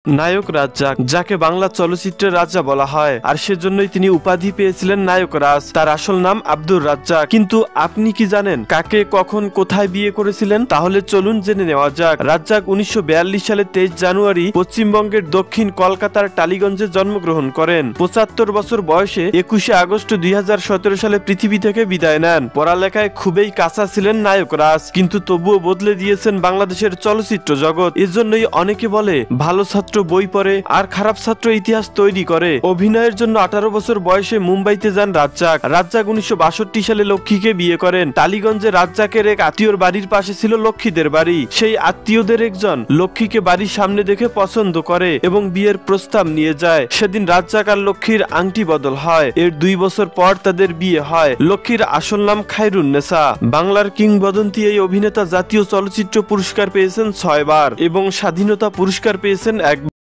নায়ক রাজ্জাক, যাকে বাংলা চলচ্চিত্রের রাজা বলা হয়, আর সেজন্যই তিনি উপাধি পেয়েছিলেন নায়ক রাজ। তার আসল নাম আব্দুর রাজ্জাক। কিন্তু আপনি কি জানেন কাকে, কখন, কোথায় বিয়ে করেছিলেন? তাহলে চলুন জেনে নেওয়া যাক। রাজ্জাক 1942 সালে 23 জানুয়ারি পশ্চিমবঙ্গের দক্ষিণ কলকাতার টালিগঞ্জে জন্মগ্রহণ করেন। 75 বছর বয়সে 21 আগস্ট 2017 সালে পৃথিবী থেকে বিদায় নেন। পড়ালেখায় খুবই কাঁচা ছিলেন নায়ক রাজ, কিন্তু তবুও বদলে দিয়েছেন বাংলাদেশের চলচ্চিত্র জগৎ। এজন্যই অনেকে বলে ভালো ছাত্র বই পড়ে আর খারাপ ছাত্র ইতিহাস তৈরি করে। অভিনয়ের জন্য 18 বছর বয়সে মুম্বাইতে যান রাজ্জাক। 1962 সালে লক্ষ্মীকে বিয়ে করেন। টালিগঞ্জে রাজ্জাকের এক আত্মীয়র বাড়ির পাশে ছিল লক্ষ্মীদের বাড়ি। সেই আত্মীয়দের একজন লক্ষ্মীকে বাড়ির সামনে দেখে পছন্দ করে এবং বিয়ের প্রস্তাব নিয়ে যায়। সেদিন রাজ্জাক আর লক্ষ্মীর আংটি বদল হয়। এর 2 বছর পর তাদের বিয়ে হয়। লক্ষ্মীর আসল নাম খায়রুন্নেসা। বাংলার কিংবদন্তি এই অভিনেতা জাতীয় চলচ্চিত্র পুরস্কার পেয়েছেন 6 বার এবং স্বাধীনতা পুরস্কার পেয়েছেন 1